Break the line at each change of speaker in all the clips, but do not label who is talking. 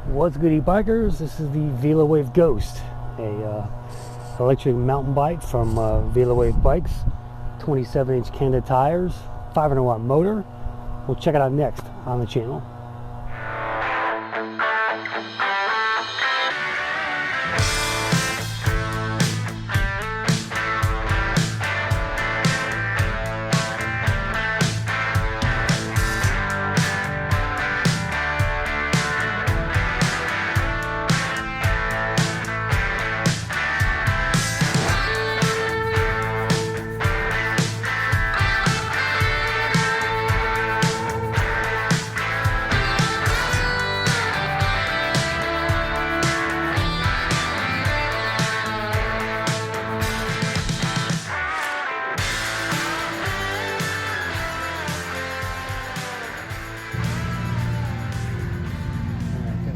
What's good, e-bikers? This is the Velowave Ghost, a electric mountain bike from Velowave Bikes. 27-inch candid tires, 500-watt motor. We'll check it out next on the channel.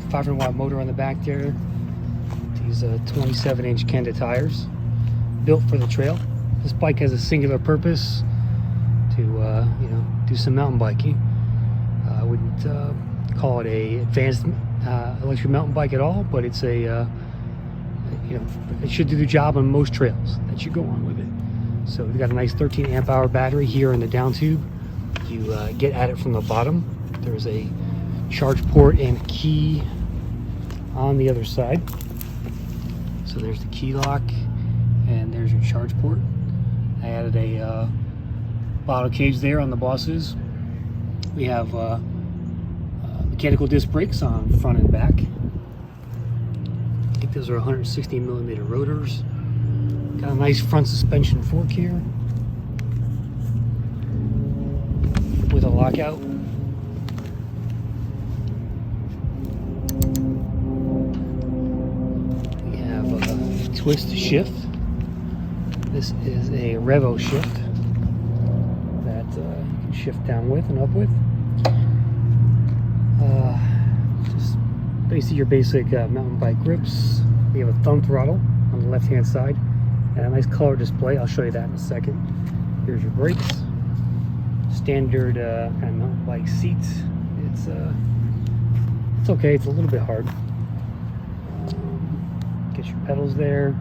Got a 500-watt motor on the back there. These 27-inch candid tires, built for the trail. This bike has a singular purpose to do some mountain biking. I wouldn't call it a advanced electric mountain bike at all, but it's a it should do the job on most trails that you go on with it. So we've got a nice 13 amp hour battery here in the down tube. You get at it from the bottom. There's a charge port and key on the other side. So there's the key lock and there's your charge port. I added a bottle cage there on the bosses. We have mechanical disc brakes on front and back. I think those are 160 millimeter rotors. Got a nice front suspension fork here with a lockout. We have a twist shift. This is a Revo shift that you can shift down with and up with. Just basically your basic mountain bike grips. We have a thumb throttle on the left hand side and a nice color display. I'll show you that in a second. Here's your brakes. Standard kind of mountain bike seats. It's okay. It's a little bit hard. Get your pedals there.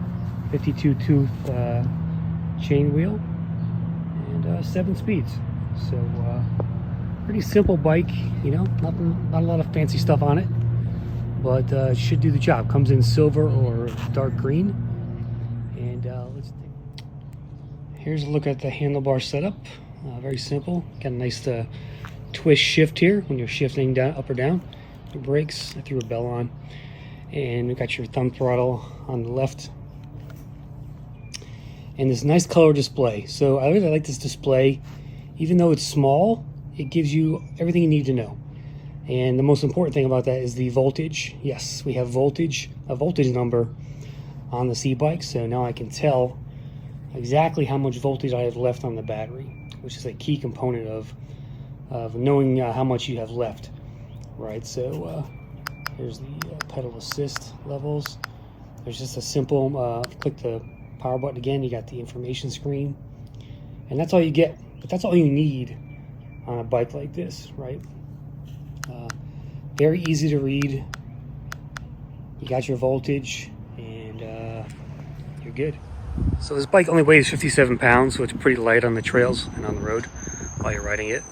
52 tooth chain wheel and 7 speeds. So pretty simple bike, not a lot of fancy stuff on it, but it should do the job. Comes in silver or dark green. And here's a look at the handlebar setup. Very simple. Got a nice twist shift here when you're shifting down, up or down. Your brakes. I threw a bell on, and we got your thumb throttle on the left. And this nice color display. So I really like this display. Even though it's small, it gives you everything you need to know. And the most important thing about that is the voltage. Yes, we have a voltage number on the e-bike. So now I can tell exactly how much voltage I have left on the battery, which is a key component of knowing how much you have left, right? So here's the pedal assist levels. There's just a simple click the power button again, you got the information screen, and that's all you get. But that's all you need on a bike like this, right? Very easy to read. You got your voltage, and you're good. So this bike only weighs 57 pounds, so it's pretty light on the trails and on the road while you're riding it.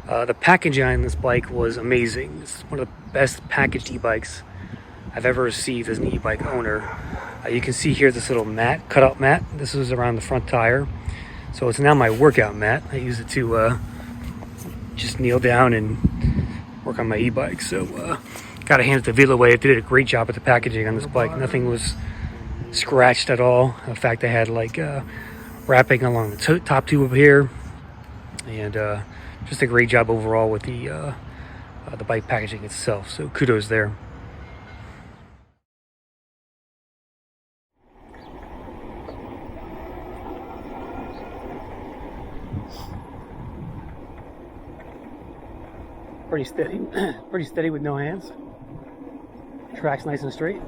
The packaging on this bike was amazing. It's one of the best packaged e-bikes I've ever received as an e-bike owner. You can see here this little mat, cutout mat. This is around the front tire. So it's now my workout mat. I use it to just kneel down and work on my e-bike. So gotta hand it to Velowave. They did a great job with the packaging on this bike. Nothing was scratched at all. In fact, they had like wrapping along the top tube here. And just a great job overall with the bike packaging itself. So kudos there. Pretty steady with no hands. Track's nice and straight.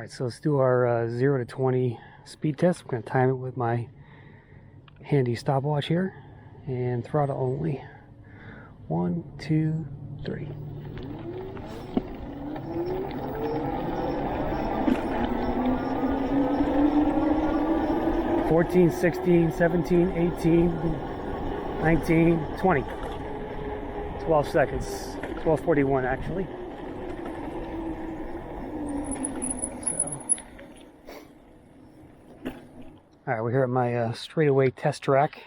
Alright, so let's do our 0 to 20 speed test. I'm going to time it with my handy stopwatch here. And throttle only. 1, 2, 3. $14, $16, $17, $18, $19, $20. 12 seconds. $12:41 actually. Alright, we're here at my straightaway test track,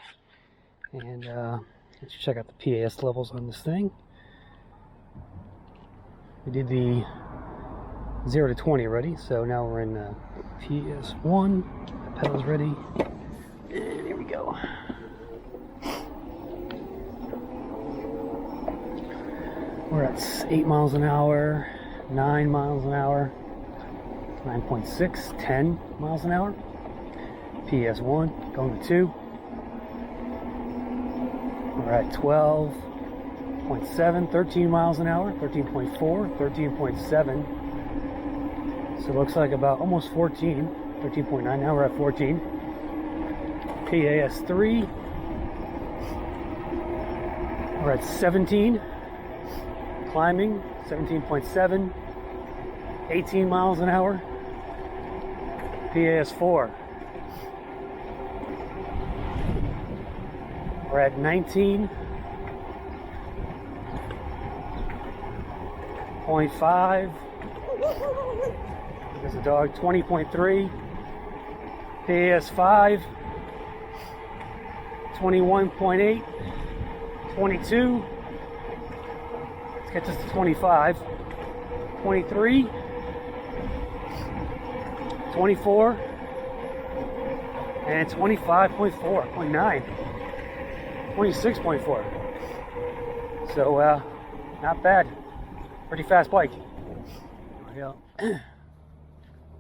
and let's check out the PAS levels on this thing. We did the 0 to 20 already, so now we're in PAS1. The pedal's ready, and here we go. We're at 8 miles an hour, 9 miles an hour, 9.6, 10 miles an hour. PS1, going to 2. We're at 12.7, 13 miles an hour, 13.4, 13.7. So it looks like about almost 14, 13.9. Now we're at 14. PAS3. We're at 17. Climbing, 17.7. 18 miles an hour. PAS4. We're at 19.5. There's a dog. 20.3. PAS5. 21.8. 22. Let's get this to 25. 23. 24. And 25.4.9. 26.4. So not bad. Pretty fast bike.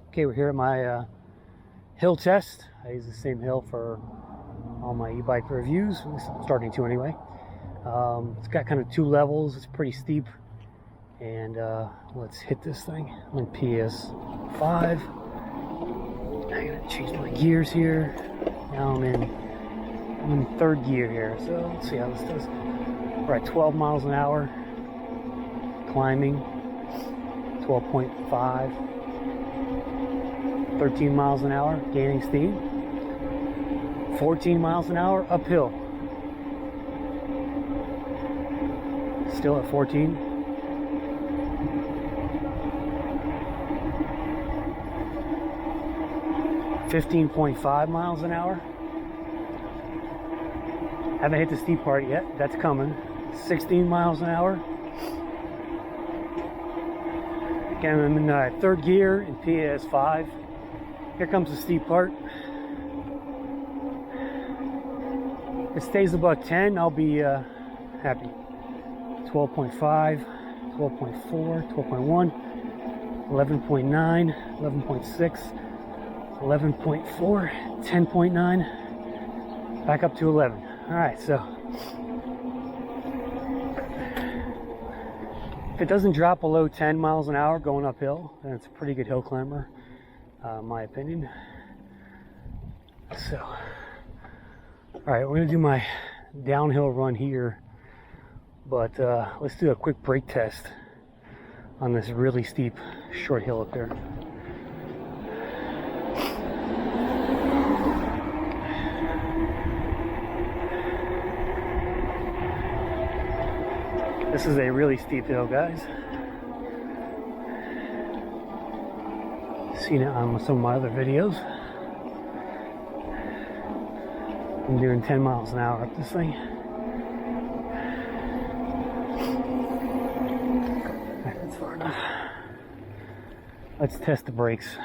Okay, we're here at my hill test. I use the same hill for all my e-bike reviews. I'm starting to anyway. It's got kind of 2 levels. It's pretty steep. And let's hit this thing. I'm in PS5. I gotta change my gears here. Now I'm in 3rd gear here, so let's see how this does. We're at 12 miles an hour, climbing, 12.5, 13 miles an hour, gaining steam, 14 miles an hour, uphill, still at 14, 15.5 miles an hour. Haven't hit the steep part yet. That's coming. 16 miles an hour. Again, I'm in 3rd gear in PAS5. Here comes the steep part. If it stays above 10, I'll be happy. 12.5, 12.4, 12.1, 11.9, 11.6, 11.4, 10.9, back up to 11. Alright, so if it doesn't drop below 10 miles an hour going uphill, then it's a pretty good hill climber, in my opinion. So, alright, we're going to do my downhill run here, but let's do a quick brake test on this really steep short hill up there. This is a really steep hill, guys. Seen it on some of my other videos. I'm doing 10 miles an hour up this thing. That's far enough. Let's test the brakes.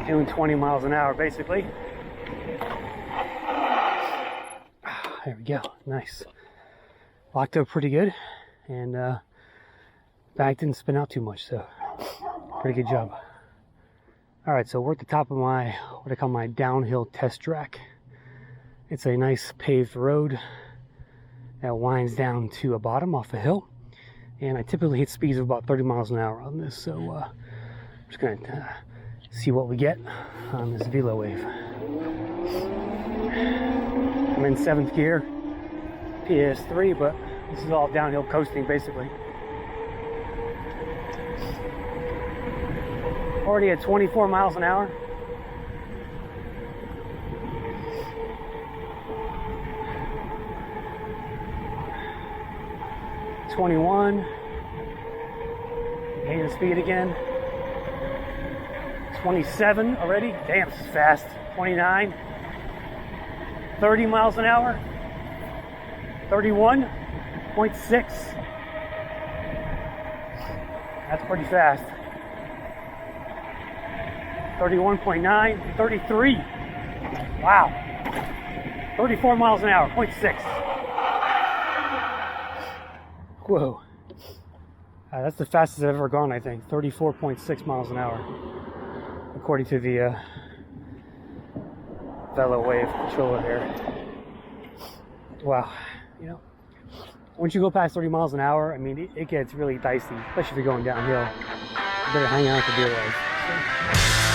Doing 20 miles an hour basically. There we go. Nice. Locked up pretty good, and back didn't spin out too much, so pretty good job. Alright, so we're at the top of my, what I call my downhill test track. It's a nice paved road that winds down to a bottom off a hill, and I typically hit speeds of about 30 miles an hour on this, so I'm just gonna see what we get on this Velowave. I'm in 7th gear, PS3, but this is all downhill coasting basically. Already at 24 miles an hour. $21. Gaining speed again. 27 already. Damn, this is fast. 29. 30 miles an hour. 31.6. That's pretty fast. 31.9. 33. Wow. 34 miles an hour. 0.6. Whoa. That's the fastest I've ever gone, I think. 34.6 miles an hour, according to the Velowave controller here. Wow. You know, once you go past 30 miles an hour, I mean, it gets really dicey, especially if you're going downhill. You better hang out with the BRUSHLESS.